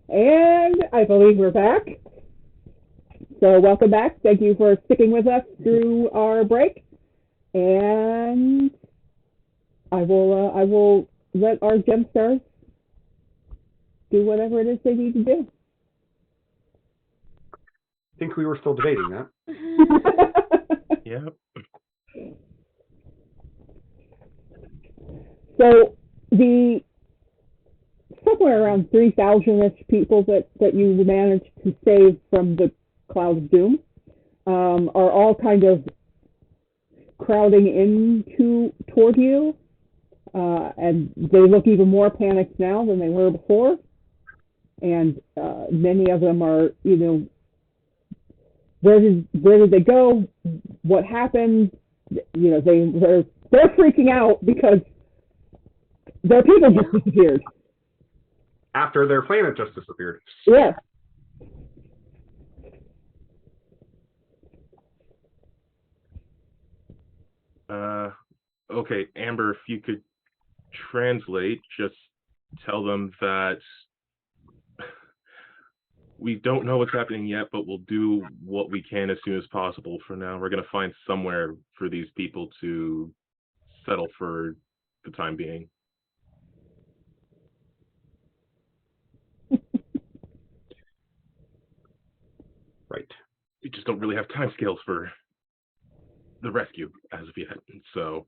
And I believe we're back. So welcome back. Thank you for sticking with us through our break. And I will let our GemStars do whatever it is they need to do. I think we were still debating that. Yep. So the somewhere around 3,000-ish people that you managed to save from the Cloud of Doom are all kind of crowding into toward you, and they look even more panicked now than they were before. And many of them are, where did they go? What happened? They're freaking out because their people just disappeared. After their planet just disappeared. Yes. Okay, Amber, if you could translate, just tell them that we don't know what's happening yet, but we'll do what we can as soon as possible. For now, we're going to find somewhere for these people to settle for the time being. Right. We just don't really have timescales for the rescue as of yet, so.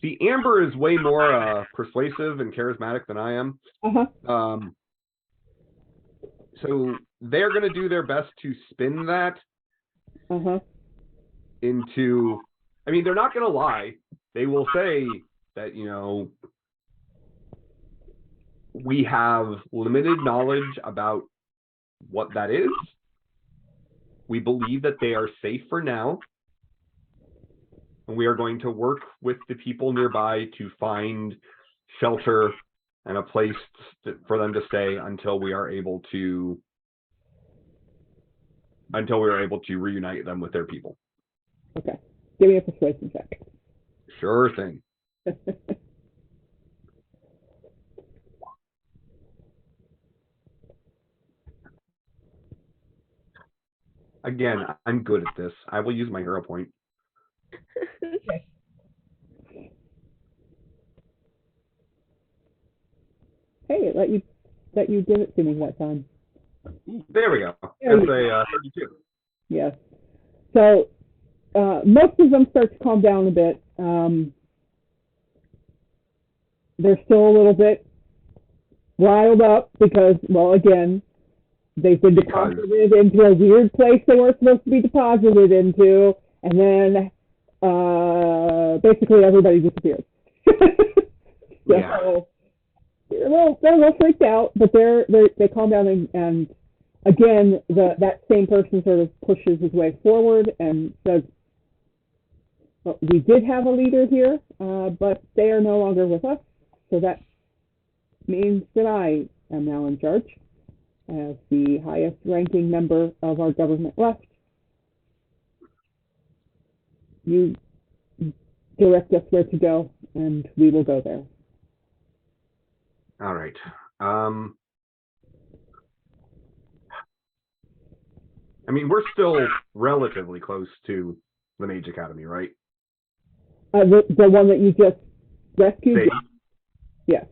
See, Amber is way more persuasive and charismatic than I am. Uh-huh. So they're going to do their best to spin that into. I mean, they're not going to lie. They will say that, we have limited knowledge about what that is. We believe that they are safe for now. And we are going to work with the people nearby to find shelter and a place for them to stay until we are able to reunite them with their people. Okay. Give me a persuasion check. Sure thing. Again, I'm good at this. I will use my hero point. Okay. Hey, let you give it to me that time. There we go. That's a 32. Yes. So most of them start to calm down a bit. They're still a little bit riled up because, well, again, they've been deposited into a weird place they weren't supposed to be deposited into, and then basically everybody disappeared. So they're a little freaked out, but they calm down and again that same person sort of pushes his way forward and says, well, we did have a leader here, but they are no longer with us, so that means that I am now in charge as the highest ranking member of our government left. You direct us where to go, and we will go there. All right. I mean, we're still relatively close to the Mage Academy, right? The one that you just rescued? Yes.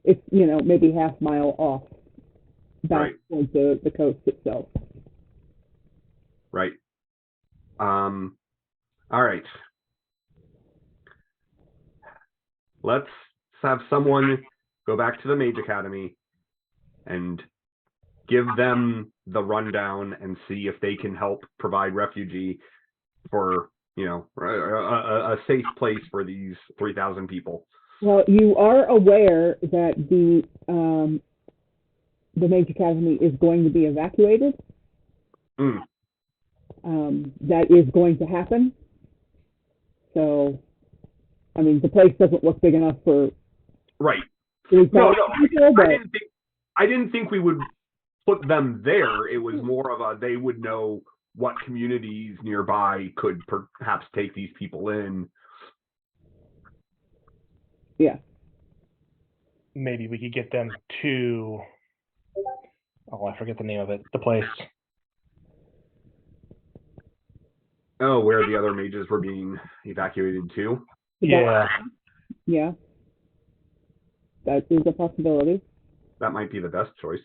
It's, maybe half mile off back towards the coast itself. Right. All right. Let's have someone go back to the Mage Academy and give them the rundown and see if they can help provide refugee for, a safe place for these 3,000 people. Well, you are aware that the Mage Academy is going to be evacuated. That is going to happen. So, I mean, the place doesn't look big enough for. Right. No. I didn't think we would put them there. It was more of they would know what communities nearby could perhaps take these people in. Yeah. Maybe we could get them to, I forget the name of it, the place. Oh, where the other mages were being evacuated to? Yeah. Yeah. That is a possibility. That might be the best choice.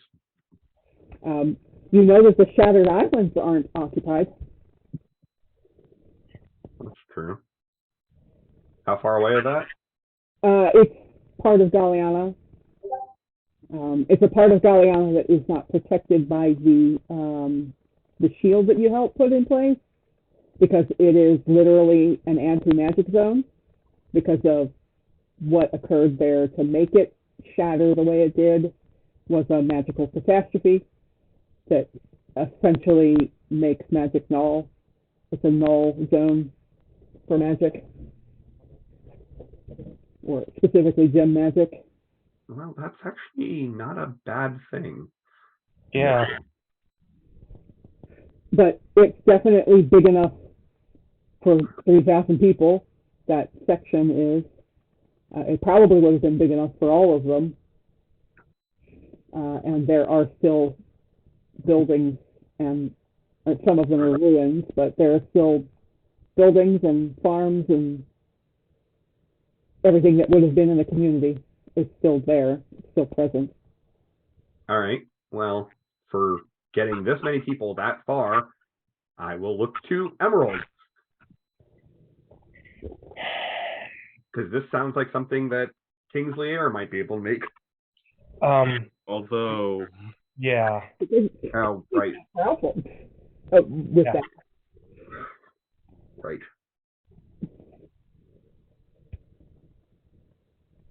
You know that the Shattered Islands aren't occupied. That's true. How far away is that? It's part of Galliana. It's a part of Galliana that is not protected by the shield that you helped put in place, because it is literally an anti-magic zone because of what occurred there to make it shatter the way it did was a magical catastrophe that essentially makes magic null. It's a null zone for magic, or specifically gem magic. Well, that's actually not a bad thing. Yeah. But it's definitely big enough for 3,000 people. That section is. It probably would have been big enough for all of them. And there are still buildings, and some of them are ruins, but there are still buildings and farms and everything that would have been in the community is still there, still present. All right. Well, for getting this many people that far, I will look to Emerald. Because this sounds like something that Kingsley Air might be able to make. Although, Yeah. Oh, right. Problem with Yeah. that. Right.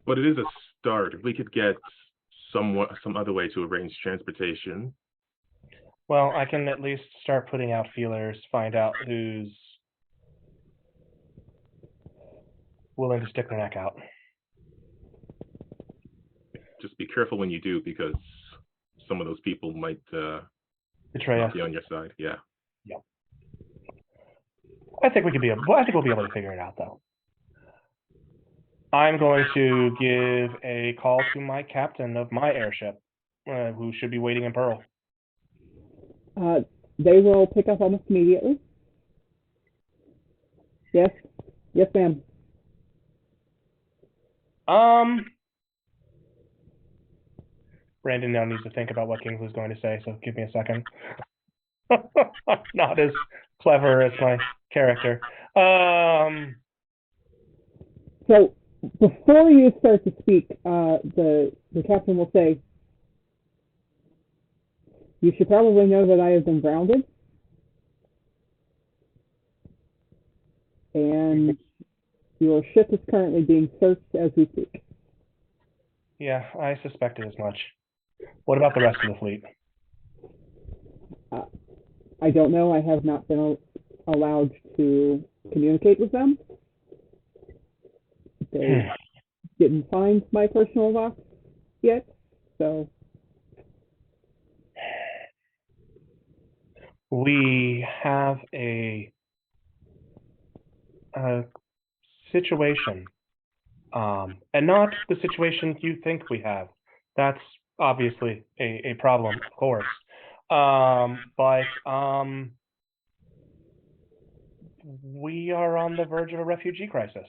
but it is a start. If we could get some other way to arrange transportation. Well, I can at least start putting out feelers, find out who's willing to stick their neck out. Just be careful when you do, because some of those people might Betray not us. be on your side. Yeah. I think we'll be able to figure it out, though. I'm going to give a call to my captain of my airship, who should be waiting in Pearl. They will pick up almost immediately. Yes. Yes, ma'am. Brandon now needs to think about what Kingsley's going to say, so give me a second. Not as clever as my character. So before you start to speak, the captain will say, "You should probably know that I have been grounded, and your ship is currently being searched as we speak." Yeah, I suspected as much. What about the rest of the fleet? I don't know. I have not been allowed to communicate with them. They didn't find my personal box yet, so. We have a situation, and not the situation you think we have. That's obviously a problem, of course. But we are on the verge of a refugee crisis.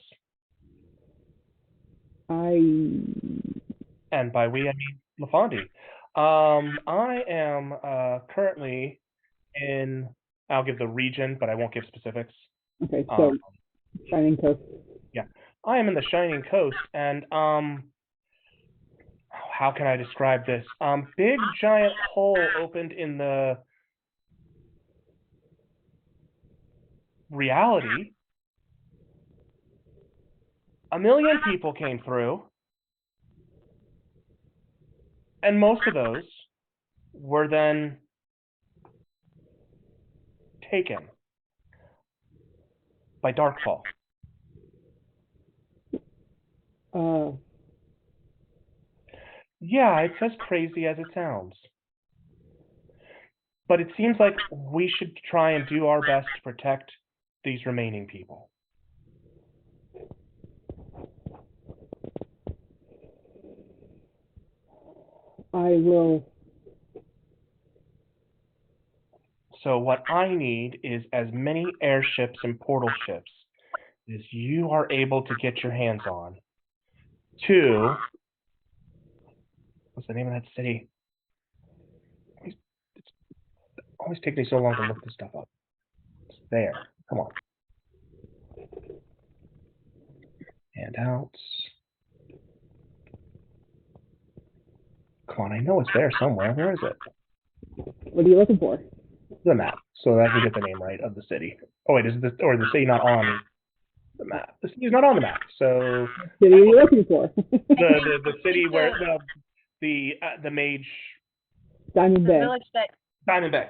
And by we, I mean LaFondi. I am currently in, I'll give the region, but I won't give specifics. Okay, so Shining Coast. Yeah, I am in the Shining Coast, and how can I describe this? Big giant hole opened in the reality. 1 million people came through, and most of those were then taken by Darkfall. Yeah, it's as crazy as it sounds. But it seems like we should try and do our best to protect these remaining people. I will. So what I need is as many airships and portal ships as you are able to get your hands on to, what's the name of that city? It's always taking me so long to look this stuff up. It's there. Come on. Handouts. Come on, I know it's there somewhere. Where is it? What are you looking for? The map, so that we get the name right of the city. Oh wait, is the city not on the map? The city is not on the map. So What are you looking for? the city where the mage Diamond The Bay. village that Diamond Bay.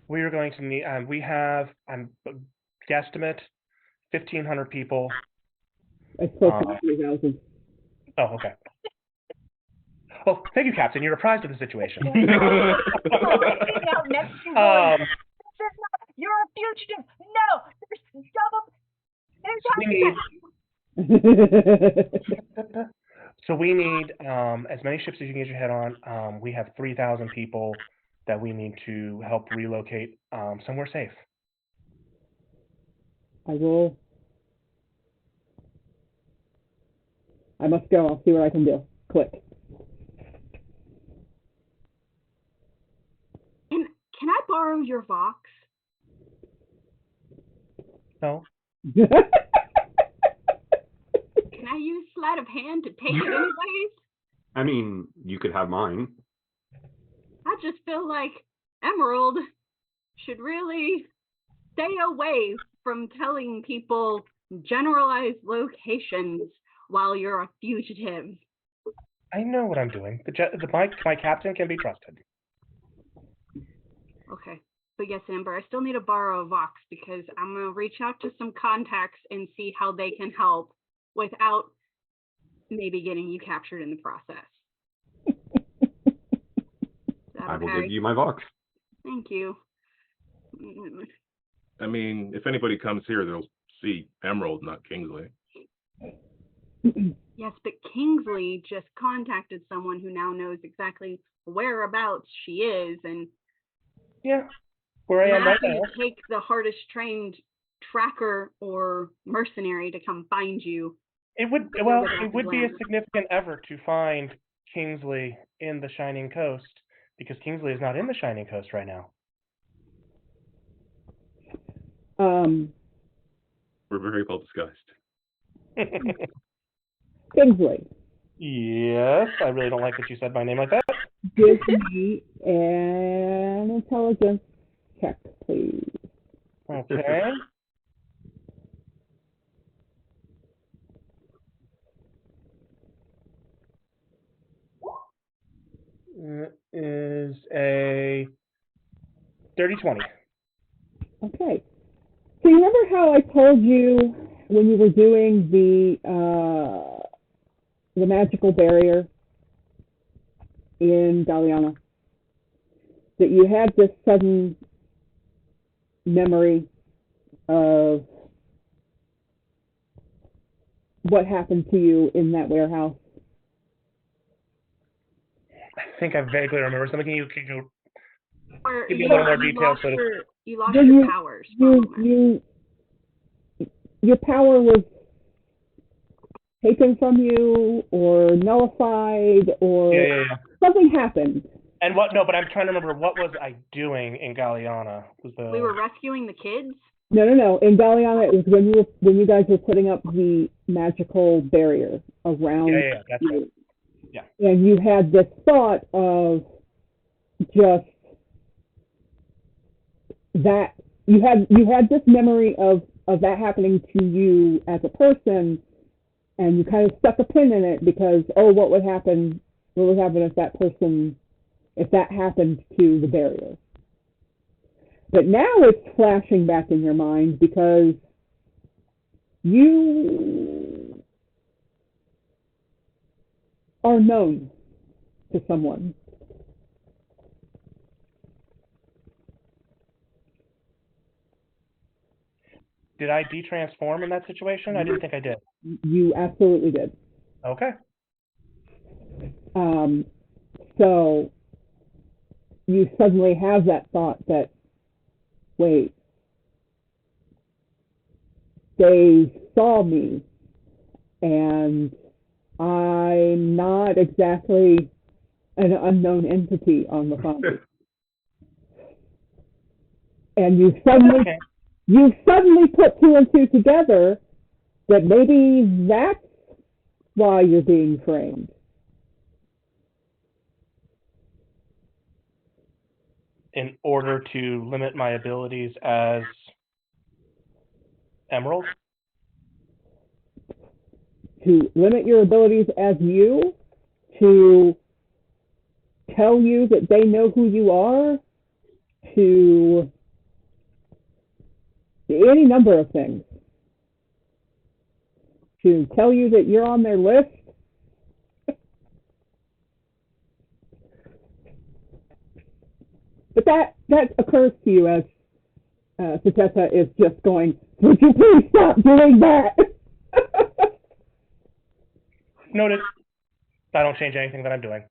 We are going to need. We have guesstimate 1,500 people. I spoke to 3,000. Oh, okay. Well, thank you, Captain. You're apprised of the situation. sitting out next to you going, "This is not, you're a fugitive. No, there's double. So we need as many ships as you can get your head on. We have 3,000 people that we need to help relocate somewhere safe. I will. I must go. I'll see what I can do. Click. Can I borrow your Vox? No. Can I use sleight of hand to take it anyways? I mean, you could have mine. I just feel like Emerald should really stay away from telling people generalized locations while you're a fugitive. I know what I'm doing. My captain can be trusted. Okay. But yes, Amber, I still need to borrow a Vox because I'm going to reach out to some contacts and see how they can help without maybe getting you captured in the process. I will give you my Vox. Thank you. I mean, if anybody comes here, they'll see Emerald, not Kingsley. Yes, but Kingsley just contacted someone who now knows exactly whereabouts she is, and Yeah, where I am not right going now. to take the hardest trained tracker or mercenary to come find you. It would be a significant effort to find Kingsley in the Shining Coast because Kingsley is not in the Shining Coast right now. We're very well disguised. Kingsley, Yes, I really don't like that you said my name like that. give me an intelligence check, please. Okay. Is a 30-20. Okay. So you remember how I told you when you were doing the magical barrier in Galliana that you had this sudden memory of what happened to you in that warehouse? I think I vaguely remember something. You could go. Or Give me a little more you detail, lost so to- you lost Well, your powers. for a moment. Your power was taken from you or nullified or Yeah. something happened. And what? No, but I'm trying to remember what was I doing in Galliana? We were rescuing the kids. No. In Galliana, it was when you guys were putting up the magical barrier around Yeah, that's you. right. Yeah. And you had this thought of just that you had this memory of that happening to you as a person, and you kind of stuck a pin in it because what would happen if that happened to the barrier. But now it's flashing back in your mind because you are known to someone Did I de-transform in that situation? I didn't think I did. You absolutely did. Okay. So you suddenly have that thought that, wait, they saw me, and I'm not exactly an unknown entity on the phone. And you suddenly put two and two together that maybe that's why you're being framed. In order to limit my abilities as Emerald? To limit your abilities as you, to tell you that they know who you are, to any number of things. To tell you that you're on their list. But that occurs to you as Satessa is just going, would you please stop doing that? Noted. I don't change anything that I'm doing.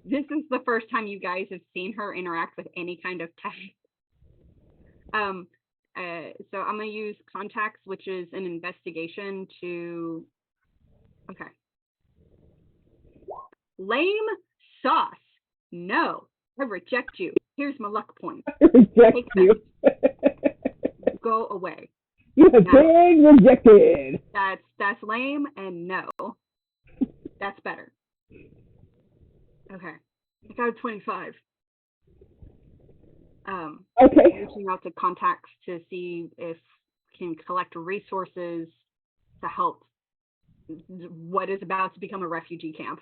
This is the first time you guys have seen her interact with any kind of tech. So I'm going to use contacts, which is an investigation to... Okay. Lame sauce. No, I reject you. Here's my luck point. I reject you. Go away. You have been rejected. That's lame and no. That's better. Okay. I got a 25. Okay. Reaching out to contacts to see if can collect resources to help what is about to become a refugee camp.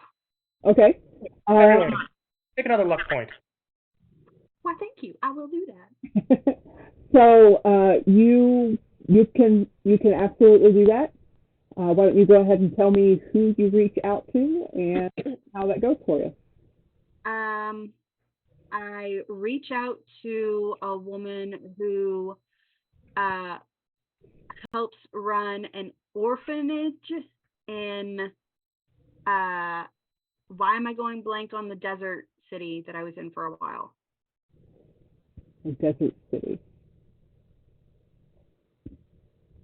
Okay. Everyone, take another luck point. Why, thank you. I will do that. So you can absolutely do that. Why don't you go ahead and tell me who you reach out to and how that goes for you? I reach out to a woman who helps run an orphanage in why am I going blank on the desert city that I was in for a while? The desert city.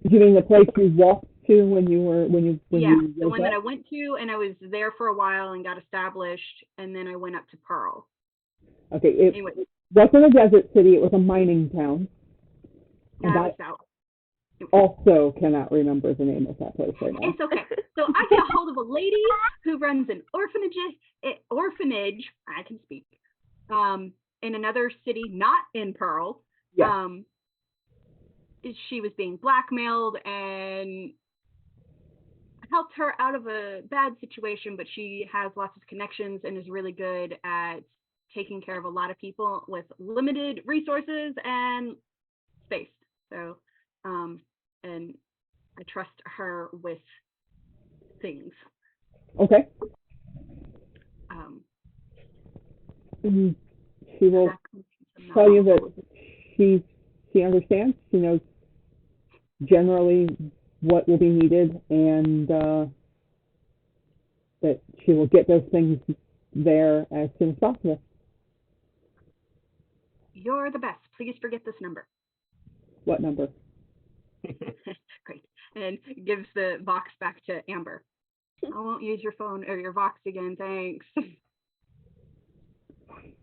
You mean the place you walked to when you the one that I went to, and I was there for a while and got established, and then I went up to Pearl. Okay, it wasn't a desert city, it was a mining town. And I was out. Also cannot remember the name of that place right now. It's okay. So I get a hold of a lady who runs an orphanage, I can speak, in another city, not in Pearl. Yeah. She was being blackmailed, and helped her out of a bad situation, but she has lots of connections and is really good at taking care of a lot of people with limited resources and space. So, and I trust her with things. Okay. She will tell you that she understands. She knows generally what will be needed, and that she will get those things there as soon as possible. You're the best. Please forget this number. What number? Great. And gives the Vox back to Amber. I won't use your phone or your Vox again, thanks. Okay.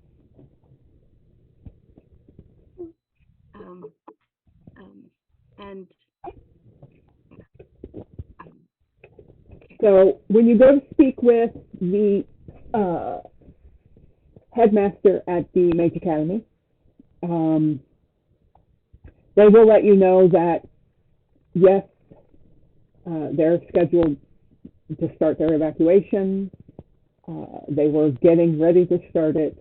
So when you go to speak with the headmaster at the Mage Academy, they will let you know that, yes, they're scheduled to start their evacuation. They were getting ready to start it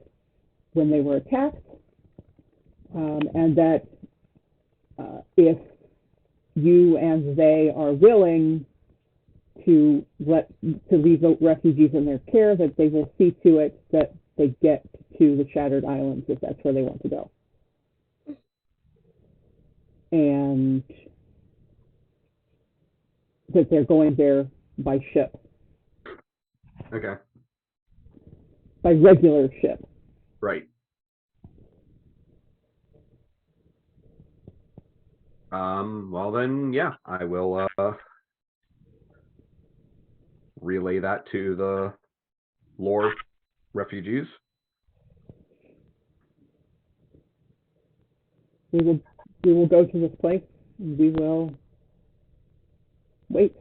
when they were attacked, and that if you and they are willing to leave the refugees in their care, that they will see to it that they get to the Shattered Islands if that's where they want to go. and that they're going there by ship, Okay. by regular ship. Right. Well then, yeah, I will relay that to the lore refugees. We will go to this place. And we will wait.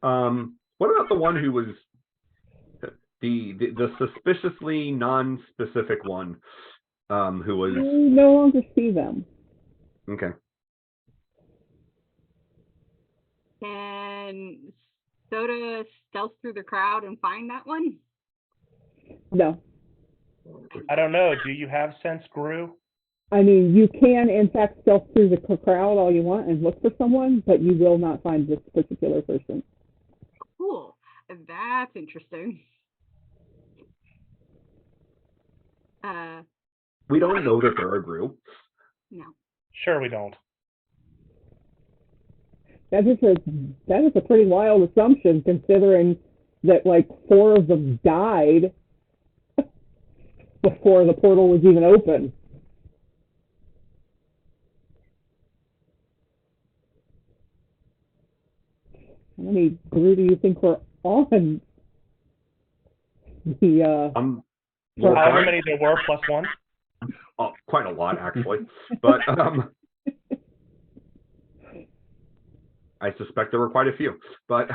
What about the one who was the suspiciously non-specific one? Who was We no longer see them. okay. Can Soda stealth through the crowd and find that one? No. I don't know. Do you have sense, Gru? I mean, you can, in fact, stealth through the crowd all you want and look for someone, but you will not find this particular person. Cool. That's interesting. We don't know that they're a group. No. Sure, we don't. That is a pretty wild assumption, considering that like 4 of them died before the portal was even open. How many Gru do you think were on the However many there were plus 1. Oh, quite a lot actually. But I suspect there were quite a few. But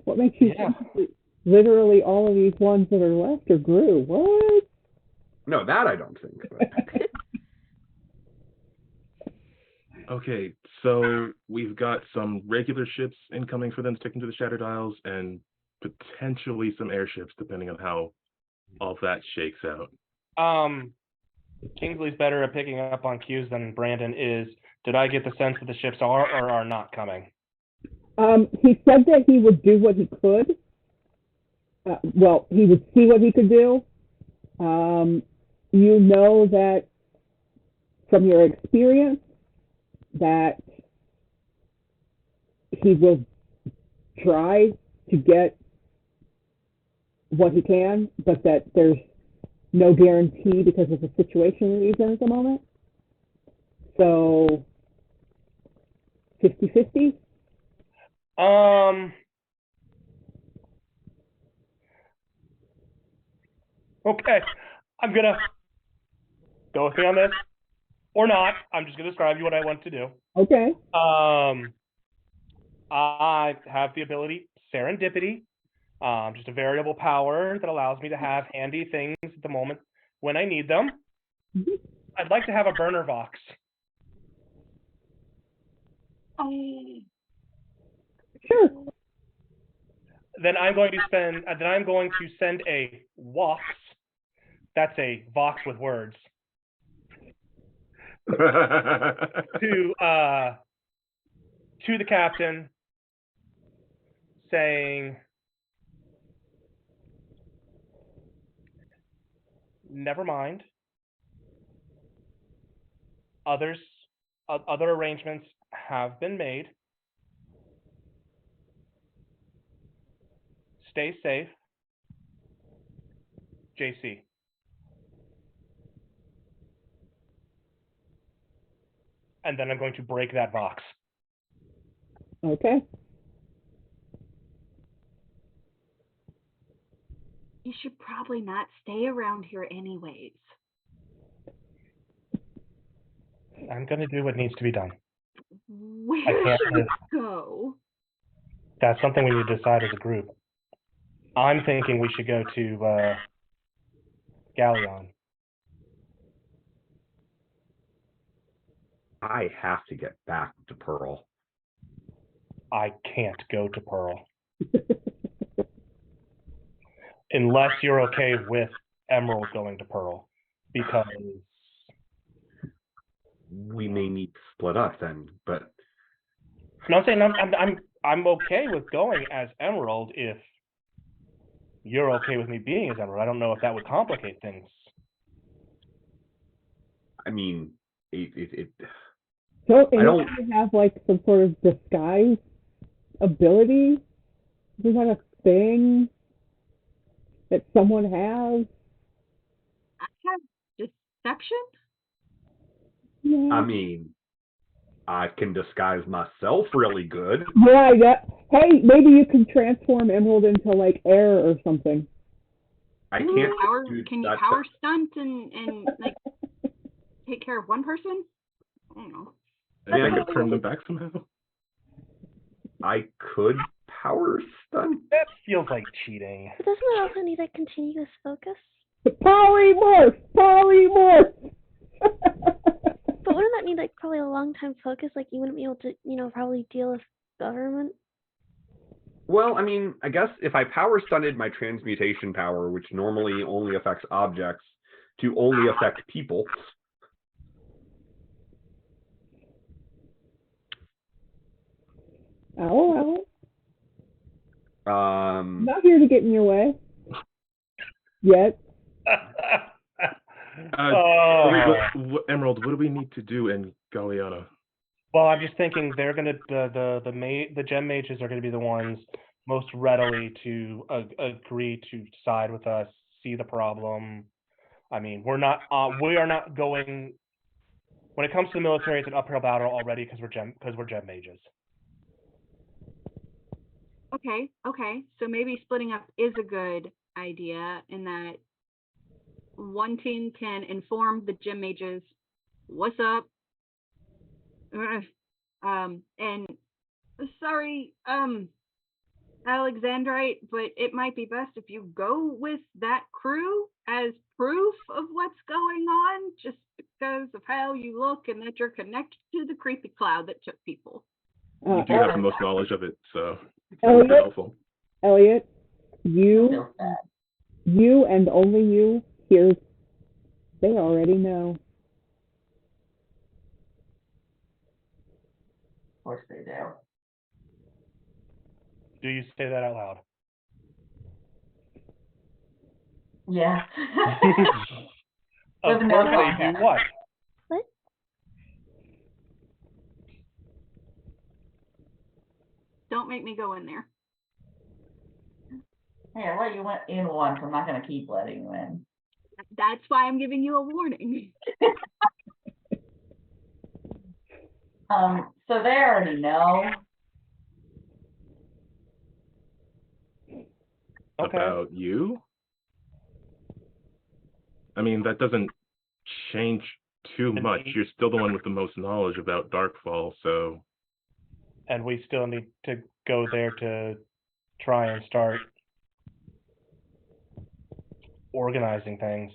what makes you think that literally all of these ones that are left are Gru? What? no, that I don't think. But. Okay, so we've got some regular ships incoming for them sticking to the Shattered Isles, and potentially some airships, depending on how all of that shakes out. Kingsley's better at picking up on cues than Brandon is. Did I get the sense that the ships are or are not coming? He said that he would do what he could. Well, he would see what he could do. You know that from your experience that he will try to get what he can, but that there's no guarantee because of the situation that he's in at the moment. So 50-50? Okay. I'm gonna go with me on this. Or not. I'm just gonna describe you what I want to do. Okay. I have the ability serendipity. Just a variable power that allows me to have handy things at the moment when I need them. Mm-hmm. I'd like to have a burner vox. Sure. Then I'm going to send a vox. That's a vox with words. to the captain, saying, never mind. Other arrangements have been made. Stay safe. JC. And then I'm going to break that box. Okay. You should probably not stay around here anyways. I'm going to do what needs to be done. Where should we go? That's something we need to decide as a group. I'm thinking we should go to Galleon. I have to get back to Pearl. I can't go to Pearl. Unless you're okay with Emerald going to Pearl. Because we may need to split up then, but no, I'm saying I'm okay with going as Emerald if you're okay with me being as Emerald. I don't know if that would complicate things. I mean, it Don't I don't. anybody have like some sort of disguise ability? Is that a thing that someone has? I have deception. Yeah. I mean, I can disguise myself really good. Yeah, hey, maybe you can transform Emerald into like air or something. I Can can't you power, do can you that. power stunt and like take care of one person? I don't know. And Yeah, I could turn them back somehow. I could power stunt. That feels like cheating. But doesn't it also need a continuous focus? Polymorph! Polymorph! But wouldn't that need like probably a long time focus? Like you wouldn't be able to, probably deal with government. Well, I mean, I guess if I power stunted my transmutation power, which normally only affects objects, to only affect people. Ow, ow. Um, Not here to get in your way. Yet. Emerald, what do we need to do in Galliana? Well, I'm just thinking they're gonna the gem mages are gonna be the ones most readily to agree to side with us, see the problem. I mean, we are not going. When it comes to the military, it's an uphill battle already because we're gem mages. Okay. So maybe splitting up is a good idea in that one team can inform the gem mages, what's up? And sorry, Alexandrite, but it might be best if you go with that crew as proof of what's going on, just because of how you look and that you're connected to the creepy cloud that took people. You do have the most knowledge of it, so it's Elliot, helpful. Elliot, you and only you, they already know. Of course they do. Do you say that out loud? Yeah. Of Living course down they do what? What? Don't make me go in there. Hey, I let you in once. I'm not going to keep letting you in. That's why I'm giving you a warning. So they already know. Okay. About you? I mean, that doesn't change too much. You're still the one with the most knowledge about Darkfall, so... And we still need to go there to try and start organizing things.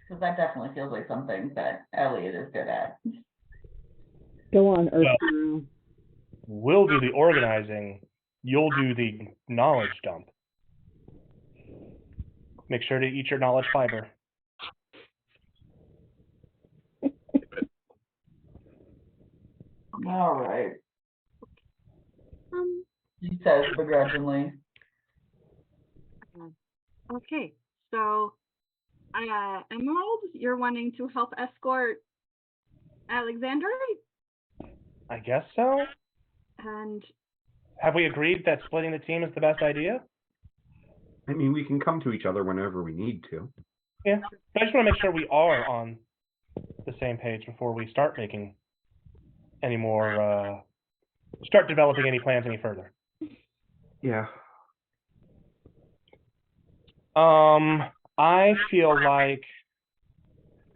Because that definitely feels like something that Elliot is good at. Go on, Earth. Well, we'll do the organizing. You'll do the knowledge dump. Make sure to eat your knowledge fiber. All right. He says begrudgingly. Okay, so Emerald, you're wanting to help escort Alexandra? I guess so. And Have we agreed that splitting the team is the best idea? I mean, we can come to each other whenever we need to. Yeah. But I just want to make sure we are on the same page before we start making any more, start developing any plans any further. Yeah. I feel like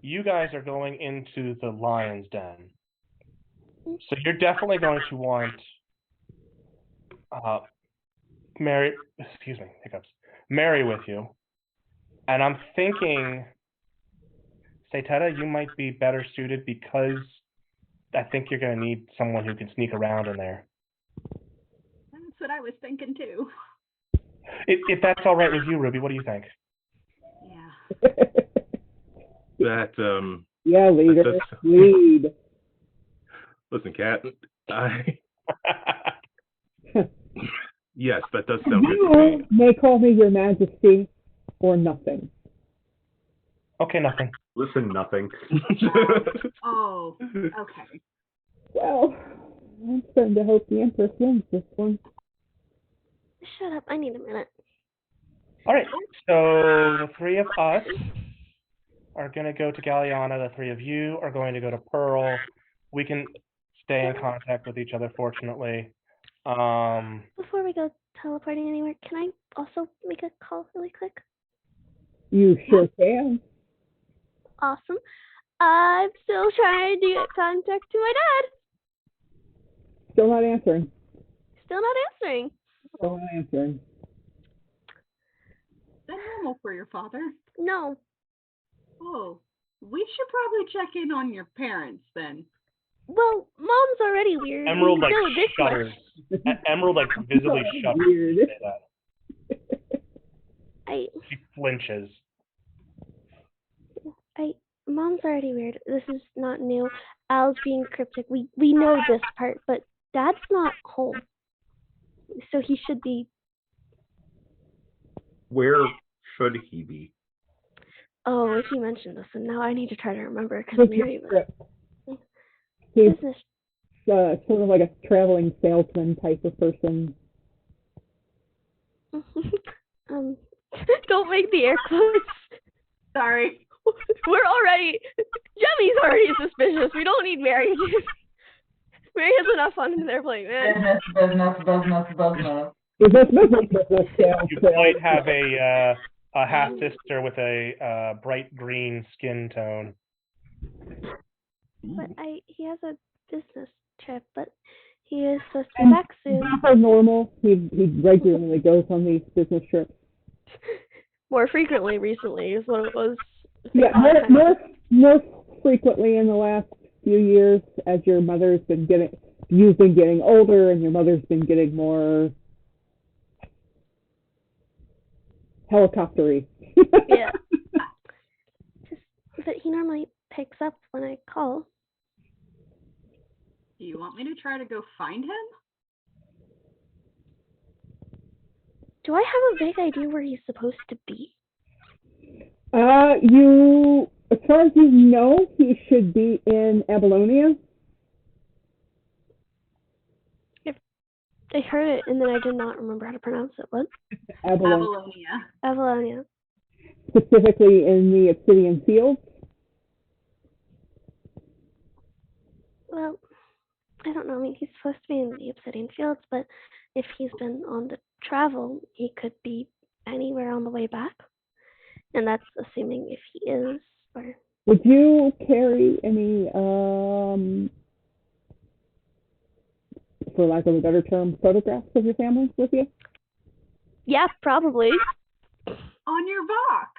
you guys are going into the lion's den. So you're definitely going to want Mary with you. And I'm thinking, Sateta, you might be better suited because I think you're going to need someone who can sneak around in there. that's what I was thinking too. If that's all right with you, Ruby, what do you think? Yeah. That, Yeah, leader. that's- Lead. Listen, Kat, yes, that does sound good to me. You may call me your majesty or nothing. Okay, nothing. Listen, nothing. Oh, okay. Well, I'm starting to hope the Empress wins this one. Shut up. I need a minute. All right, so the three of us are going to go to Galliana. The three of you are going to go to Pearl. We can stay in contact with each other, fortunately. Before we go teleporting anywhere, can I also make a call really quick? You sure can. Awesome. I'm still trying to get contact to my dad. Still not answering. Still not answering. Still not answering. Is that normal for your father? No. Oh, we should probably check in on your parents then. Well, Mom's already weird. Emerald We like know this shudders. much. Emerald like visibly shudders. Weird. To say that. She flinches. Mom's already weird. This is not new. Al's being cryptic. We know this part, but Dad's not home. So he should be. Where should he be? Oh, he mentioned this, and now I need to try to remember because Mary was. He's Business. sort of like a traveling salesman type of person. Don't make the air quotes. Sorry. We're already. Jemmy's already suspicious. We don't need Mary. Mary has enough fun in their plate, man. Business sales. You might have a half sister with a bright green skin tone. But he has a business trip, but he is supposed to be back soon. For normal, he regularly goes on these business trips. More frequently recently is what it was. Yeah, more frequently in the last few years as your mother's been getting, you've been getting older and your mother's been getting more helicoptery. Yeah. But he normally picks up when I call. Do you want me to try to go find him? Do I have a vague idea where he's supposed to be? As far as you know, he should be in Abylonia. I heard it and then I did not remember how to pronounce it. What? Babylonia. Abylonia. Specifically in the Obsidian Fields. Well, I don't know. I mean, he's supposed to be in the Obsidian Fields, but if he's been on the travel, he could be anywhere on the way back. And that's assuming if he is, or... Would you carry any, for lack of a better term, photographs of your family with you? Yeah, probably. On your box.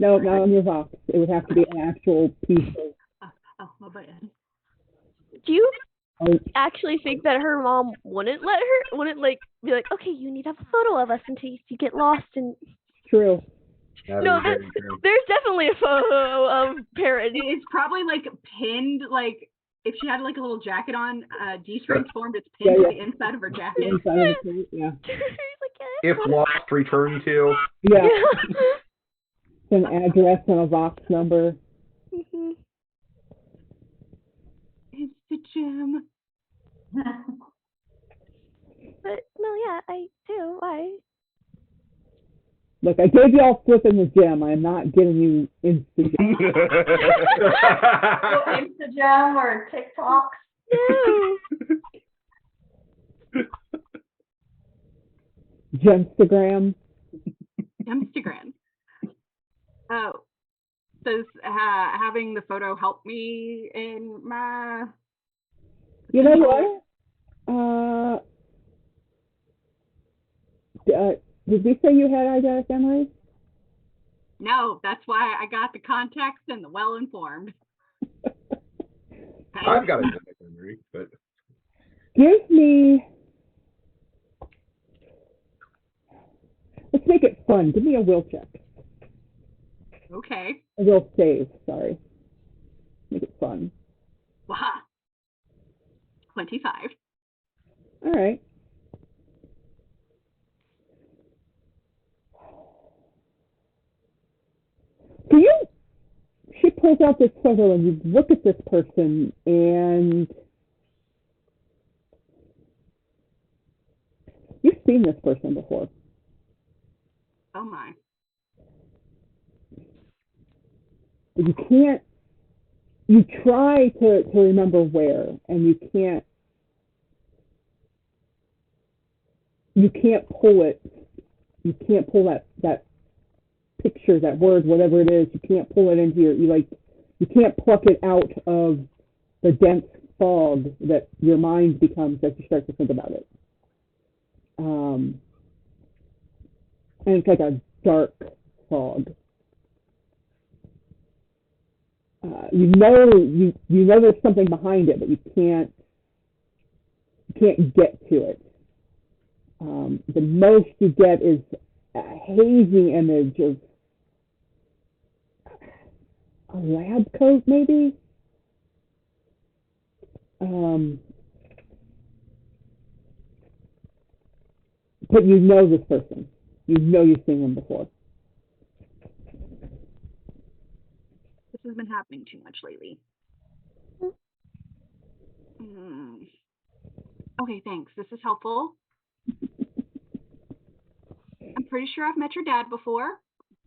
No, not on your Vox. It would have to be an actual piece of... Oh, my bad. Do you actually think that her mom wouldn't like be like, okay, you need to have a photo of us in case you get lost and... True. No, there's definitely a photo of parents. It's probably like pinned, like if she had like a little jacket on, D-string formed, it's pinned to the inside of her jacket. Inside of the yeah. If lost, return to. Yeah. An address and a Vox number. Mm-hmm. It's the gem. But no, yeah, I do. Why? Look, I gave y'all flipping the gem. I'm not giving you Instagram. Instagram or TikTok. No. Gemstagram. Instagram. Oh, does having the photo help me in my? You know what? Did we say you had eidetic memory? No, that's why I got the context and the well-informed. I've got eidetic memory, but Give me. Let's make it fun. Give me a will check. Okay. A will save. Sorry. Make it fun. Wow. 25. All right. pulls out this photo and you look at this person and you've seen this person before. Oh my. But you try to remember where, and you can't pull it. You can't pull that picture, that word, whatever it is. You can't pull it into you can't pluck it out of the dense fog that your mind becomes as you start to think about it. And it's like a dark fog. You know there's something behind it, but you can't get to it. The most you get is a hazy image of a lab coat, maybe. But you know this person. You know you've seen them before. This has been happening too much lately. Okay, thanks. This is helpful. I'm pretty sure I've met your dad before.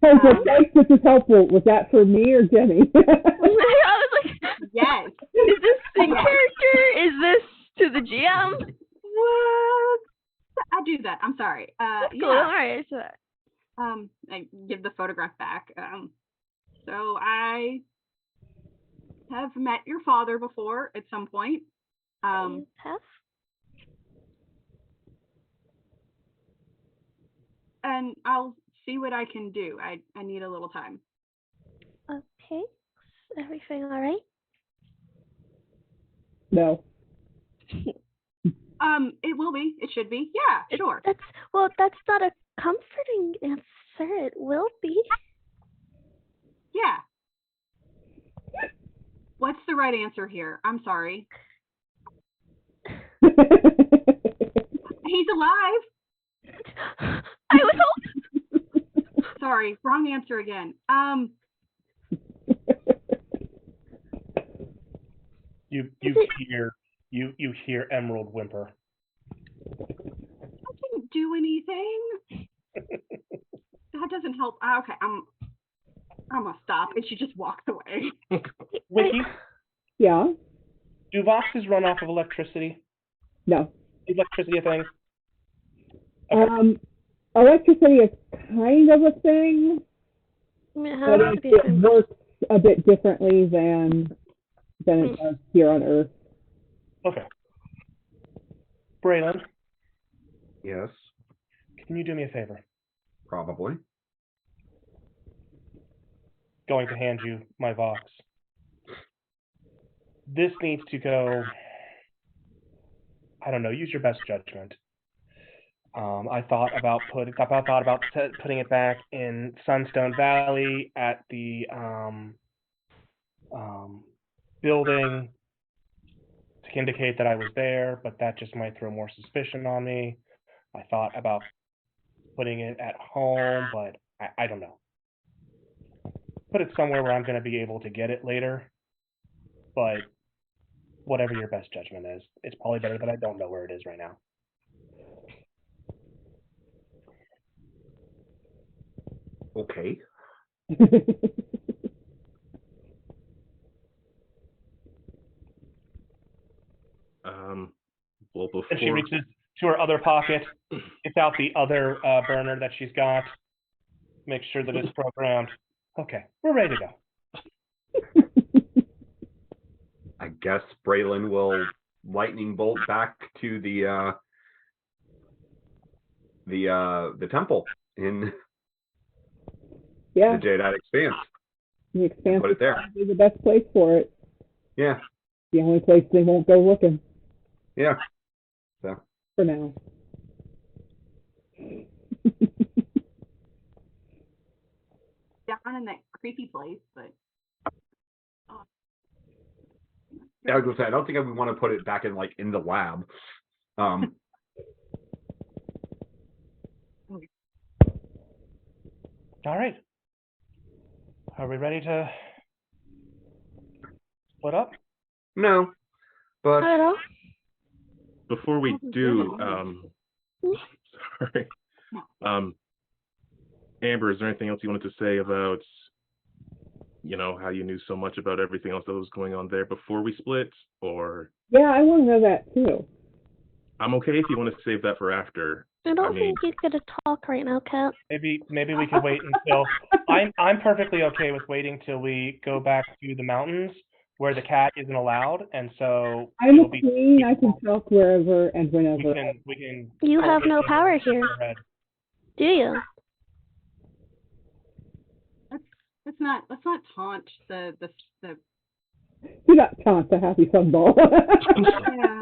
Oh, thanks, this is helpful. Was that for me or Jenny? I was like, Yes. is this in character? Is this to the GM? What? I do that. I'm sorry. Cool. Yeah. All right. So, I give the photograph back. So I have met your father before at some point. have? And I'll see what I can do. I need a little time. Okay. Is everything all right? No. It will be. It should be. Yeah, sure. That's not a comforting answer. It will be. Yeah. What's the right answer here? I'm sorry. He's alive. I would hope. Sorry, wrong answer again. You hear Emerald whimper. I didn't do anything. That doesn't help. Okay, I'm gonna stop. And she just walks away. Wiki, Yeah? do Voxes run off of electricity? No. Is electricity a thing? Electricity is kind of a thing, I mean, but it works a bit differently than it does here on Earth. Okay. Braylon, Yes, can you do me a favor? probably. Going to hand you my Vox. This needs to go, I don't know, use your best judgment. I thought about putting it back in Sunstone Valley at the building to indicate that I was there, but that just might throw more suspicion on me. I thought about putting it at home, but I don't know. Put it somewhere where I'm going to be able to get it later, but whatever your best judgment is, it's probably better that I don't know where it is right now. Okay. Well, before And she reaches to her other pocket, gets out the other burner that she's got, makes sure that it's programmed. Okay, we're ready to go. I guess Braylon will lightning bolt back to the temple in Yeah, the Jadeite Expanse. the Expanse Put it there. is probably the best place for it. Yeah, The only place they won't go looking yeah. So for now. Down in that creepy place, but yeah, I was gonna say I don't think I would want to put it back in the lab. All right. Are we ready to split up? No, but Not at all. Before we do, sorry. Amber, is there anything else you wanted to say about, how you knew so much about everything else that was going on there before we split? Or Yeah, I want to know that too. I'm okay if you want to save that for after. I don't think you get to talk right now, Kat. Maybe we could wait until I'm perfectly okay with waiting till we go back to the mountains where the cat isn't allowed, and so I'm a it'll be queen. I can talk wherever and whenever. we can You have no power here, do you? Let's not taunt the You got taunt the happy fun ball. yeah.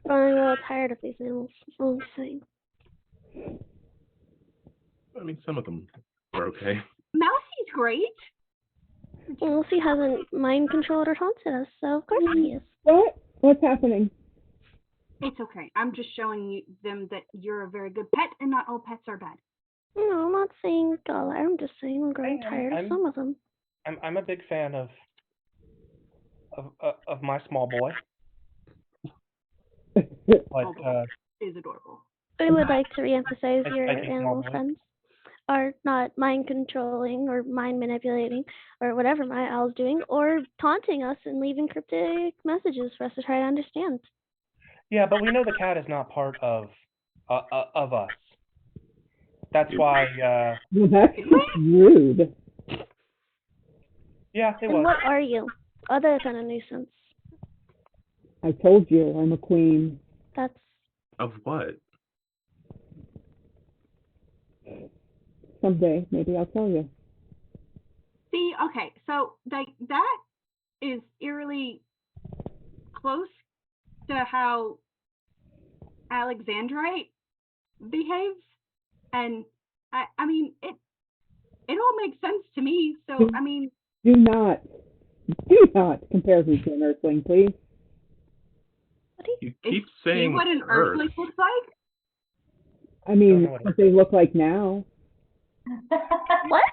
I'm a little tired of these animals. That's all I'm saying. I mean, some of them are okay. Mousie's great. Lucy hasn't mind controlled or taunted us, so of course he is. What? What's happening? It's okay. I'm just showing them that you're a very good pet, and not all pets are bad. No, I'm not saying all. I'm just saying I'm growing tired of some of them. I'm a big fan of my small boy. But is adorable. I would like to reemphasize your animal friends are not mind controlling or mind manipulating or whatever my owl's doing, or taunting us and leaving cryptic messages for us to try to understand. Yeah, but we know the cat is not part of us. That's why. Well, that's rude. Yeah, it And was. what are you, other than a nuisance? I told you, I'm a queen. That's Of what? Someday, maybe I'll tell you. See, okay, so that is eerily close to how Alexandrite behaves, and I mean it all makes sense to me. So I mean, do not compare me to an earthling, please. You keep saying what an earthling looks like. I mean, what they look like now. what?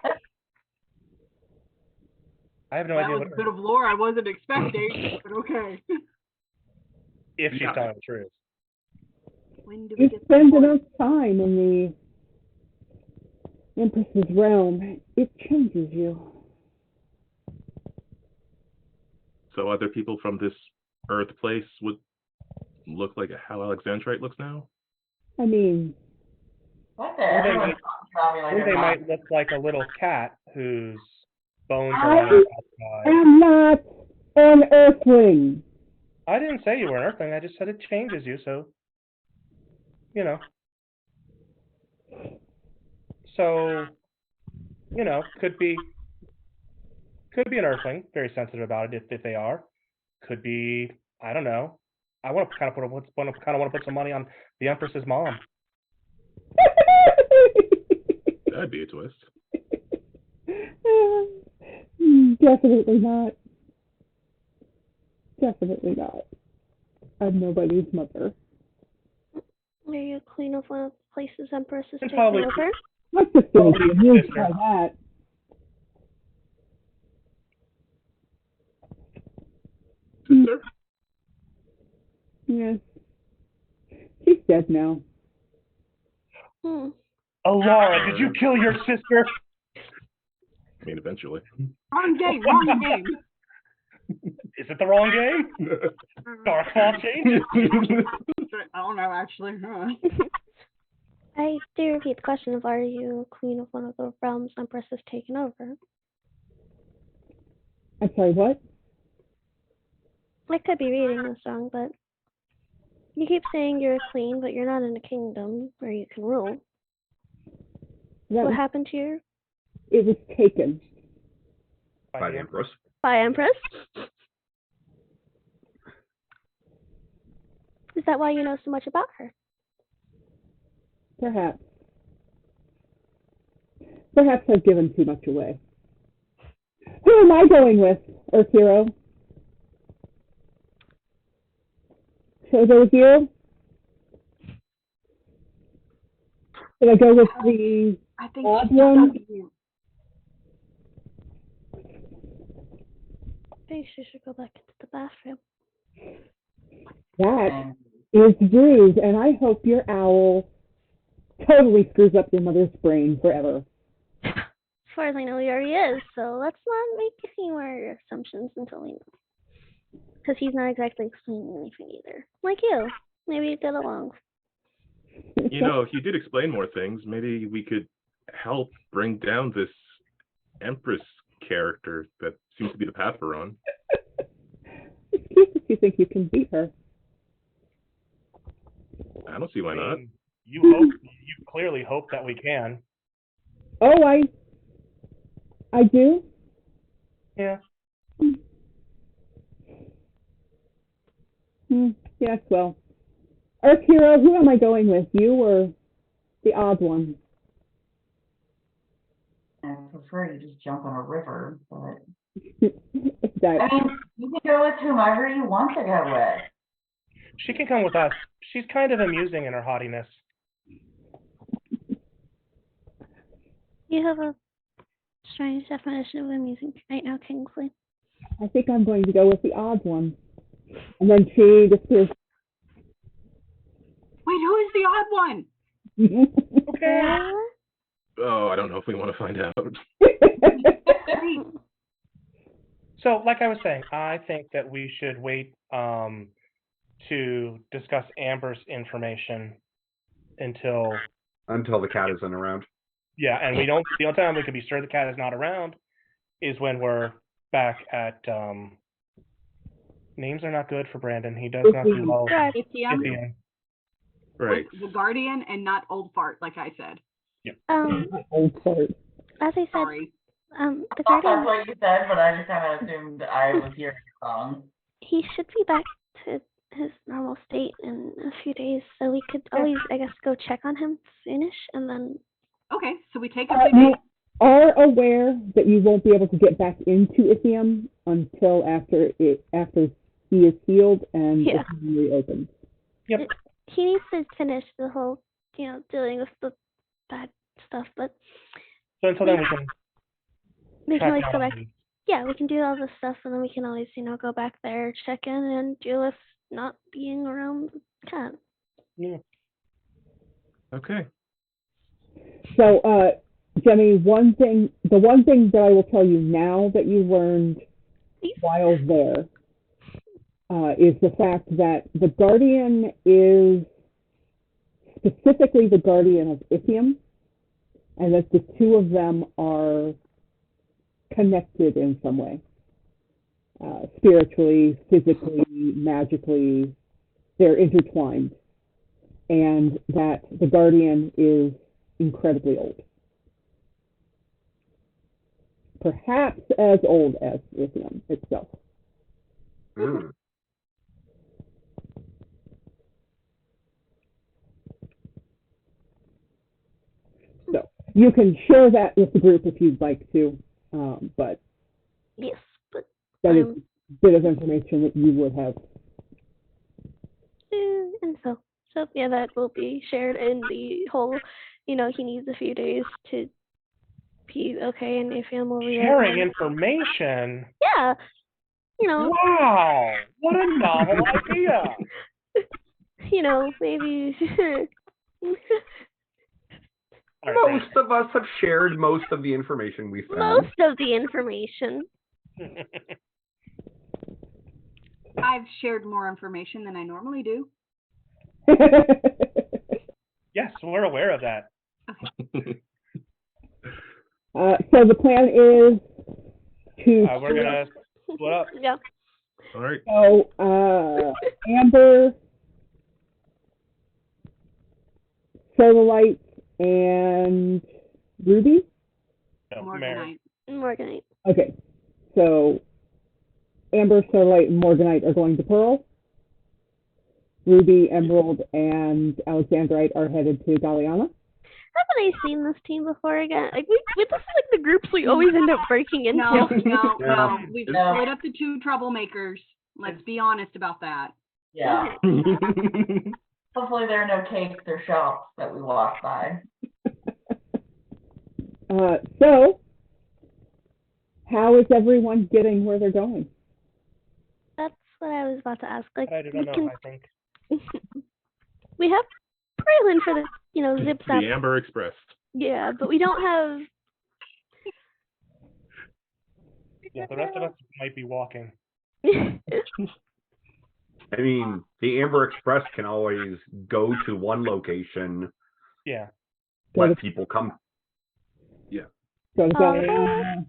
I have no That idea was what a bit of lore I wasn't expecting, but okay. If she's telling the truth. When do we You get spend enough time in the Empress's realm, it changes you. So other people from this Earth place would look like how Alexandrite looks now? I mean, What the? Everyone's talking about me like They I'm might not. look like a little cat whose bones I are on the outside. am not an earthling. I didn't say you were an earthling. I just said it changes you. So, could be an earthling. Very sensitive about it if they are. Could be, I don't know. I want to kind of put some money on the Empress's mom. That'd be a twist. Definitely not. Definitely not. I'm nobody's mother. Are you queen of one of the places Empress is taking probably- over? I'm just going to be amused by that. Sister? Yes. She's dead now. Alara, did you kill your sister? I mean, eventually. Wrong game. Is it the wrong game? Dark Claw change? I don't know, actually. I do repeat the question of, are you queen of one of the realms Empress has taken over? I'm sorry, what? I could be reading this wrong, but you keep saying you're a queen, but you're not in a kingdom where you can rule. What happened to your... It was taken. By the Empress. By Empress? Is that why you know so much about her? Perhaps. Perhaps I've given too much away. Who am I going with, Earth Hero? Should I go with you? Should I go with the odd one? think she should go back into the bathroom. That And is rude, and I hope your owl totally screws up your mother's brain forever. As far as I know, he already is, so let's not make any more assumptions until we know. Because he's not exactly explaining anything either. Like you. Maybe you get along. You know, if you did explain more things, maybe we could help bring down this Empress character that seems to be the path we're on. It's cute if you think you can beat her. I don't see why not. You clearly hope that we can. Oh, I do? Yeah. Yes, well. Earth Hero, who am I going with? You or the odd one? I prefer you just jump in a river, but That, I mean, you can go with whomever you want to go with. She can come with us. She's kind of amusing in her haughtiness. You have a strange definition of amusing right now, Kingsley. I think I'm going to go with the odd one. And then she disappears. Wait, who is the odd one? Okay. Oh, I don't know if we want to find out. So, like I was saying, I think that we should wait to discuss Amber's information until Until the cat isn't around. yeah, and the only time we can be sure the cat is not around is when we're back at names are not good for Brandon. He does not do well. Ithium, Ithium. Right. the Guardian, and not Old Fart, like I said. Old fart. As I said, Sorry. the I thought that's Guardian, what you said, but I just kind of assumed I was hearing it wrong. he should be back to his normal state in a few days, so we could always, I guess, go check on him soonish, and then Okay, so we take a You are aware that you won't be able to get back into Ithium until after he is healed and Yeah. Ithium reopens. Yep. he needs to finish the whole, dealing with the bad stuff, but So until then, we can we can track always go down back. the- Yeah, we can do all this stuff, and then we can always, go back there, check in, and deal with not being around the cat. Yeah. Okay. So, Jenny, the one thing that I will tell you now that you learned while there is the fact that the Guardian is specifically the Guardian of Ithium, and that the two of them are connected in some way. Spiritually, physically, magically, they're intertwined. And that the Guardian is incredibly old. Perhaps as old as Ithium itself. Mm. So you can share that with the group if you'd like to, but Yes, but that is a bit of information that you would have. info. So yeah, that will be shared in the whole. He needs a few days to be okay, and if will sharing information. Yeah, Wow, what a novel idea. Maybe. All right, Most of us have shared most of the information we found. Most of the information. I've shared more information than I normally do. Yes, we're aware of that. So the plan is to. We're gonna split up. Yeah. All right. So Amber, Solarlight, and Ruby. No, Morganite. Morganite. Okay, so Amber, Solarlight, and Morganite are going to Pearl. Ruby, Emerald, and Alexandrite are headed to Galliana. Haven't I seen this team before again? Like this is like the groups we always end up breaking into. No. Yeah. We've No. split up the two troublemakers. Let's be honest about that. Yeah. Hopefully there are no cakes or shops that we walk by. So, how is everyone getting where they're going? what I was about to ask. Like, I don't know, I think. we have Braylon for the, zip zap. The Amber Express. Yeah, but we don't have. Yeah, the rest of us might be walking. I mean, the Amber Express can always go to one location. Yeah. Let people come. Yeah. Go to Galeana.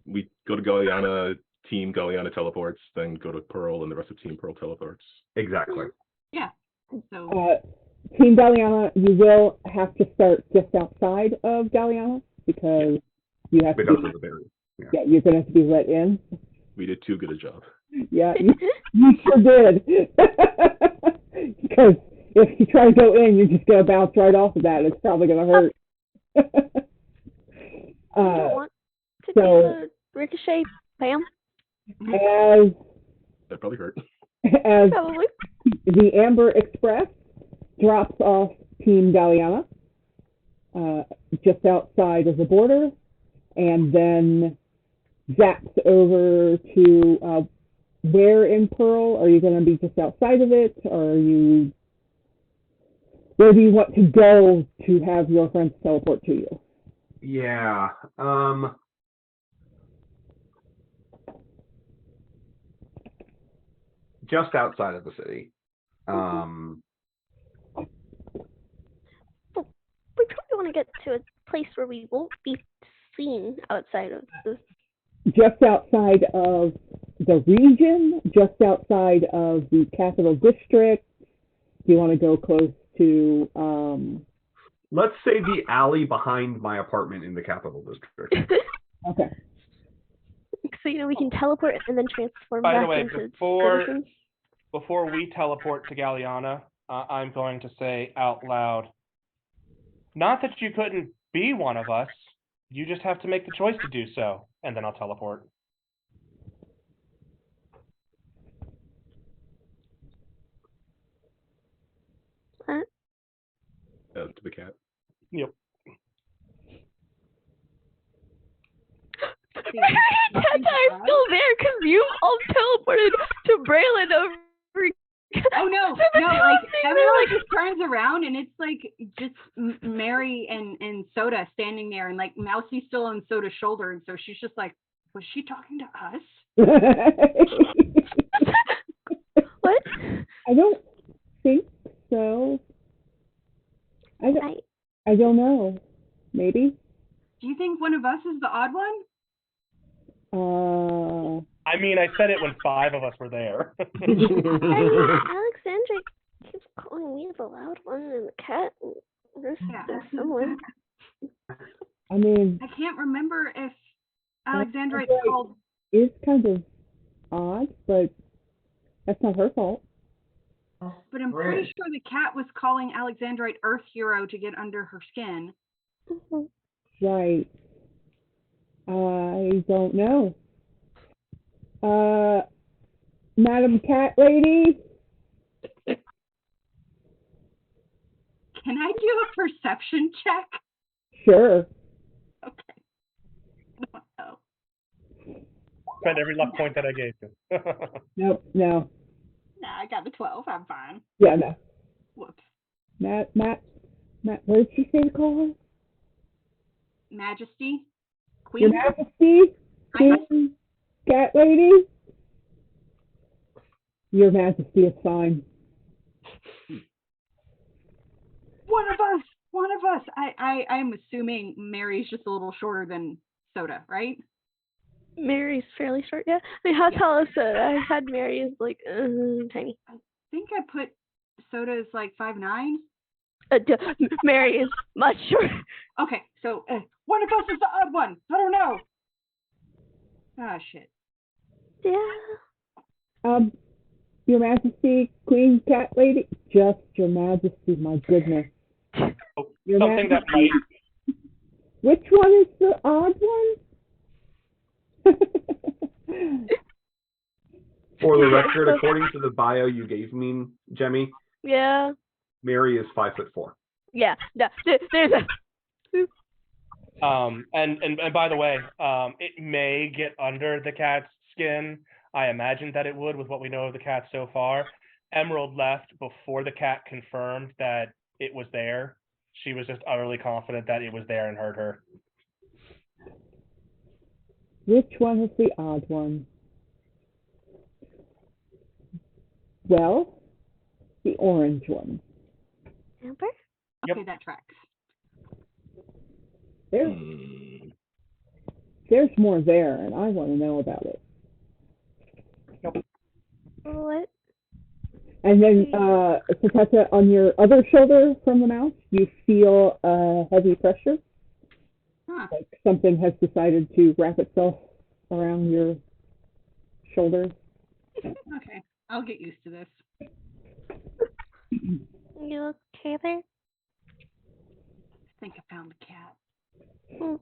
We go to Galeana, Team Galeana teleports, then go to Pearl, and the rest of Team Pearl teleports. Exactly. Yeah. So Team Galeana, you will have to start just outside of Galeana because you have Because to. of the barrier. Yeah, you're gonna have to be let in. We did too good a job. Yeah, you sure did. Because if you try to go in, you're just gonna bounce right off of that. It's probably gonna hurt. I don't want to do the ricochet, Pam. As That probably hurt. as Probably. the Amber Express drops off Team Galeana just outside of the border, and then zaps over to where in Pearl? Are you going to be just outside of it, or are you? Where do you want to go to have your friends teleport to you? Yeah. Just outside of the city. Well, we probably want to get to a place where we won't be seen outside of the. Just outside of the region, just outside of the capital district. Do you want to go close to? Let's say the alley behind my apartment in the capital district. Okay. So we can teleport and then transform By back the way, into before we teleport to Galeana, I'm going to say out loud, not that you couldn't be one of us, you just have to make the choice to do so, and then I'll teleport. To the cat. Yep. Tata's still there because you all teleported to Braylon over. Oh no, no! Like everyone just turns around and it's like just Mary and Soda standing there, and like Mousie's still on Soda's shoulder, and so she's just like, "Was she talking to us?" What? I don't think so. I don't know. Maybe. Do you think one of us is the odd one? I mean, I said it when 5 of us were there. Alexandra keeps calling me the loud one and the cat. There's someone. I mean, I can't remember if Alexandra is called. Is kind of odd, but that's not her fault. But I'm pretty sure the cat was calling Alexandrite Earth Hero to get under her skin. Right. I don't know. Madam Cat Lady? Can I do a perception check? Sure. Okay. Oh. Spend every luck point that I gave you. Nope, no. Nah, I got the 12. I'm fine. Yeah, no. Whoops. Matt, what did she say to call her? Majesty? Queen? Your Majesty? Queen? Cat Lady? Your Majesty is fine. One of us! One of us! I'm assuming Mary's just a little shorter than Soda, right? Mary's fairly short, yeah. I mean, how tall is Soda? I had Mary is like tiny. I think I put Soda as like 5'9". Mary is much shorter. Okay, so one of us is the odd one. I don't know. Ah, shit. Yeah. Your Majesty, Queen Cat Lady? Just Your Majesty, my goodness. Your Something Majesty. that might. Which one is the odd one? For the record, according to the bio you gave me, Jemmy, Yeah. Mary is 5'4". Yeah. No, there's a. And by the way, it may get under the cat's skin. I imagined that it would with what we know of the cat so far. Emerald left before the cat confirmed that it was there. She was just utterly confident that it was there and heard her. Which one is the odd one? Well, the orange one. Amber? Yep. Okay, that tracks. There's more there, and I want to know about it. What? And then, Sakata, on your other shoulder from the mouse, you feel heavy pressure. Huh. Like something has decided to wrap itself around your shoulder. Okay, I'll get used to this. You okay there? I think I found the cat. Hmm.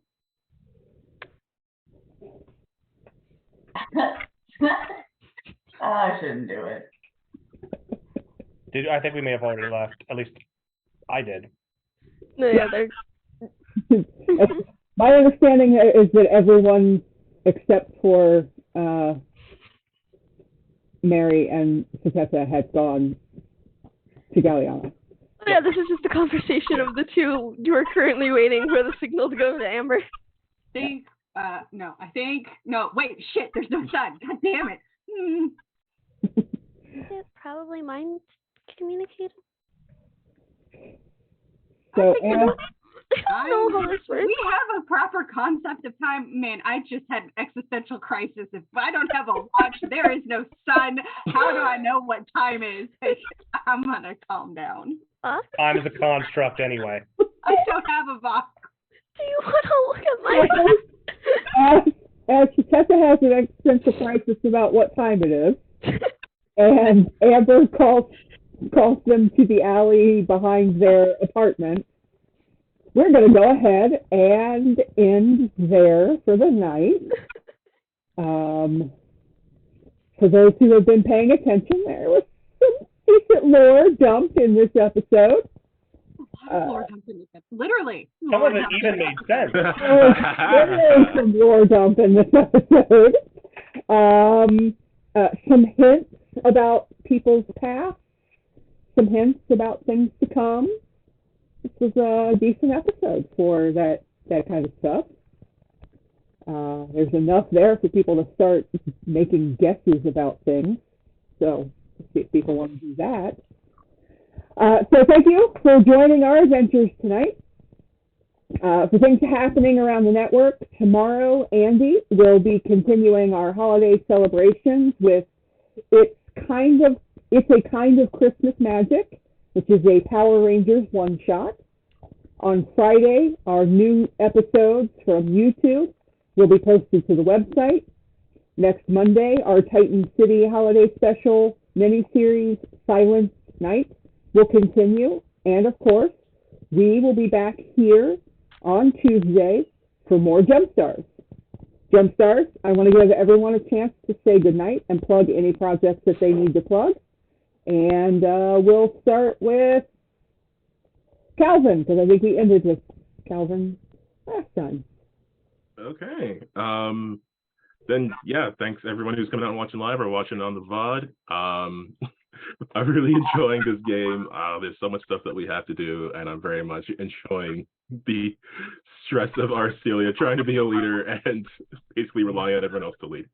I shouldn't do it. I think we may have already left. At least I did. No, yeah, they're... My understanding is that everyone except for Mary and Sakata had gone to Galliana. Yeah, this is just a conversation of the two. You are currently waiting for the signal to go to Amber. No, wait, shit, there's no sun. God damn it. It's probably mind communicated. So, I don't know how this works. We have a proper concept of time. Man, I just had an existential crisis. If I don't have a watch, there is no sun. How do I know what time is? I'm gonna calm down. Time is a construct anyway. I don't have a box. Do you want to look at my... as Sakata has an existential crisis about what time it is, and Amber calls them to the alley behind their apartment, we're going to go ahead and end there for the night. For those who have been paying attention, there was some decent lore dumped in this episode. Lore dumped in this episode. Literally. Some of it even made sense. There is some lore dump in this episode. Some hints about people's past. Some hints about things to come. This was a decent episode for that kind of stuff. There's enough there for people to start making guesses about things. So, let's see if people want to do that. So thank you for joining our adventures tonight. For things happening around the network, tomorrow, Andy will be continuing our holiday celebrations with It's a Kind of Christmas Magic, which is a Power Rangers one-shot. On Friday, our new episodes from YouTube will be posted to the website. Next Monday, our Titan City Holiday Special miniseries, Silence Night, will continue. And of course, we will be back here on Tuesday for more GemStars. GemStars, I want to give everyone a chance to say goodnight and plug any projects that they need to plug. And we'll start with Calvin, because I think we ended with Calvin last time. Okay. Then, yeah, thanks everyone who's coming out and watching live or watching on the VOD. I'm really enjoying this game. There's so much stuff that we have to do, and I'm very much enjoying the stress of Arcelia trying to be a leader and basically relying on everyone else to lead.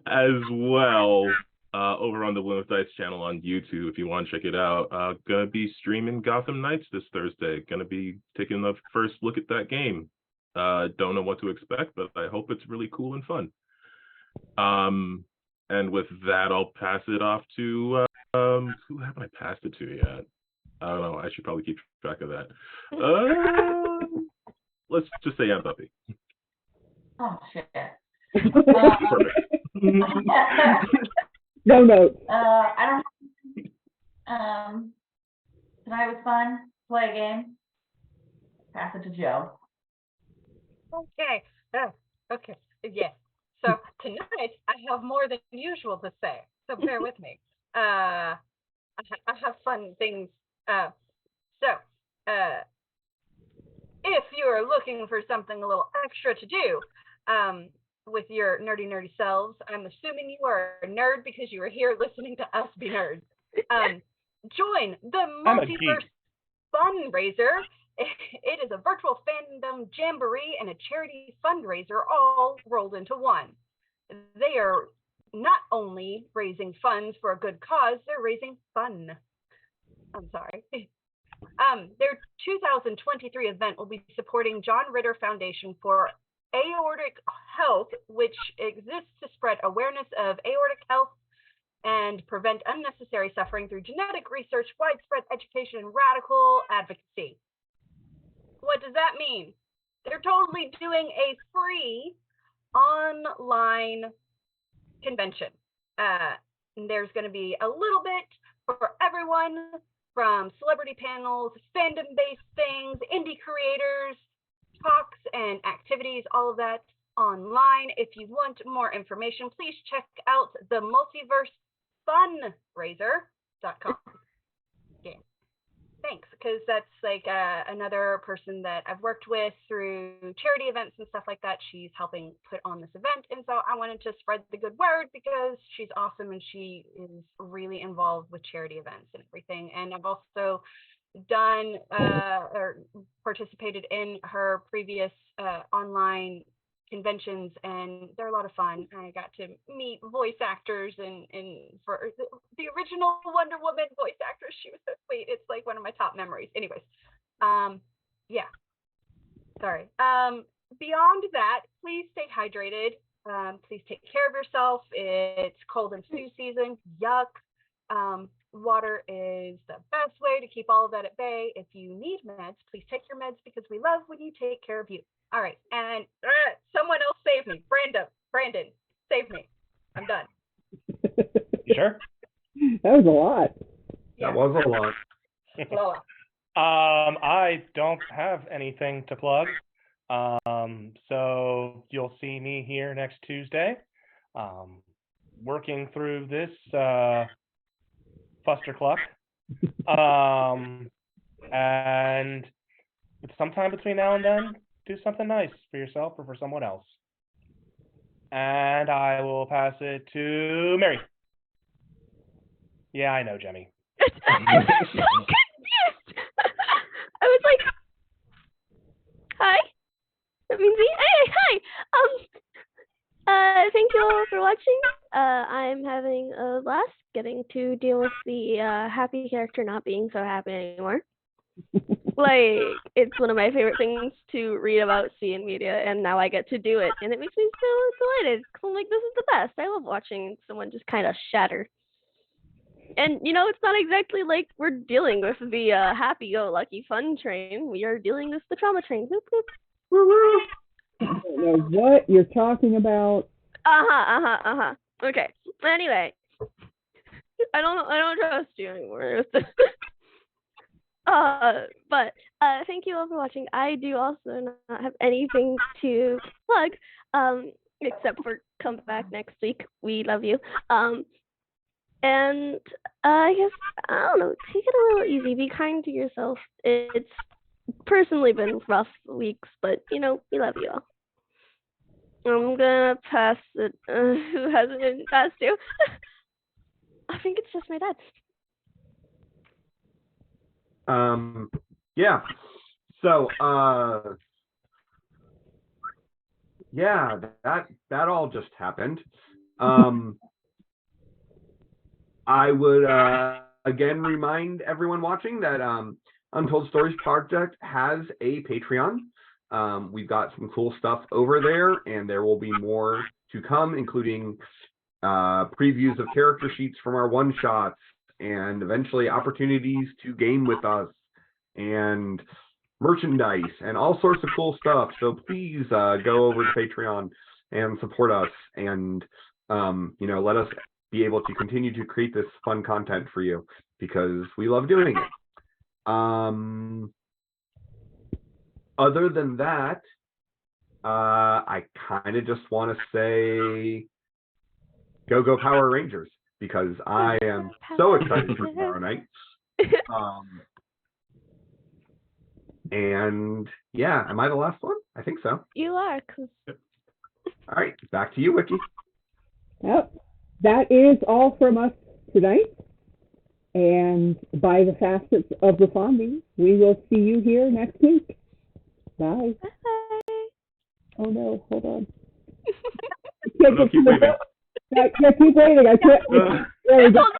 As well, over on the Bloom of Dice channel on YouTube, if you want to check it out, gonna be streaming Gotham Knights this Thursday. Gonna be taking the first look at that game. Don't know what to expect, but I hope it's really cool and fun. And with that, I'll pass it off to who haven't I passed it to yet? I don't know. I should probably keep track of that. Let's just say Aunt Buffy. Oh, shit. Perfect. No notes. I don't. Tonight was fun. Play a game. Pass it to Joe. Okay. Okay. Yes. So tonight I have more than usual to say. So bear with me. I have fun things. If you're looking for something a little extra to do, with your nerdy selves. I'm assuming you are a nerd because you are here listening to us be nerds. Join the Multiverse Fundraiser. It is a virtual fandom jamboree and a charity fundraiser all rolled into one. They are not only raising funds for a good cause, they're raising fun. I'm sorry. Their 2023 event will be supporting John Ritter Foundation for Aortic Health, which exists to spread awareness of aortic health and prevent unnecessary suffering through genetic research, widespread education, and radical advocacy. What does that mean? They're totally doing a free online convention. There's going to be a little bit for everyone, from celebrity panels, fandom-based things, indie creators, talks and activities, all of that online. If you want more information, please check out the multiversefundraiser.com. Yeah. Thanks, because that's like another person that I've worked with through charity events and stuff like that. She's helping put on this event, and so I wanted to spread the good word because she's awesome and she is really involved with charity events and everything. And I've also done or participated in her previous online conventions, and they're a lot of fun. I got to meet voice actors and for the original Wonder Woman voice actress. She was so sweet. It's like one of my top memories. Anyways, yeah. Sorry. Beyond that, please stay hydrated. Please take care of yourself. It's cold and flu season. Yuck. Water is the best way to keep all of that at bay. If you need meds, please take your meds because we love when you take care of you. All right, and someone else save me. Brandon, save me. I'm done. You sure? That was a lot. That was a lot. I don't have anything to plug. So you'll see me here next Tuesday, working through this fustercluck. And sometime between now and then, do something nice for yourself or for someone else. And I will pass it to Mary. Yeah, I know, Jemmy. I was so confused. I was like, hi. That means me. Hey, hi. Thank you all for watching. I'm having a blast getting to deal with the happy character not being so happy anymore. Like, it's one of my favorite things to read about, see in media, and now I get to do it, and it makes me so delighted. Cause I'm like, this is the best. I love watching someone just kind of shatter. And, you know, it's not exactly like we're dealing with the happy-go-lucky fun train. We are dealing with the trauma train. Whoop, whoop. I don't know what you're talking about. Okay. Anyway, I don't trust you anymore. But thank you all for watching. I do also not have anything to plug, except for come back next week. We love you. And I guess, I don't know, take it a little easy. Be kind to yourself. It's personally been rough weeks, but, you know, we love you all. I'm gonna pass it. Who hasn't been passed to? I think it's just my dad. Yeah. So, yeah, that all just happened. I would again remind everyone watching that Untold Stories Project has a Patreon. We've got some cool stuff over there, and there will be more to come, including previews of character sheets from our one-shots, and eventually opportunities to game with us, and merchandise, and all sorts of cool stuff. So please go over to Patreon and support us, and you know, let us be able to continue to create this fun content for you, because we love doing it. Other than that, I kind of just want to say, go Power Rangers, because I am so excited for tomorrow night. And yeah, am I the last one? I think so. You are, 'cause All right, back to you, Wiki. Yep. That is all from us tonight. And by the facets of the Fondy, we will see you here next week. Bye. Bye. Oh no, hold on. No, keep waving. I can't keep waiting. I can't. There we go.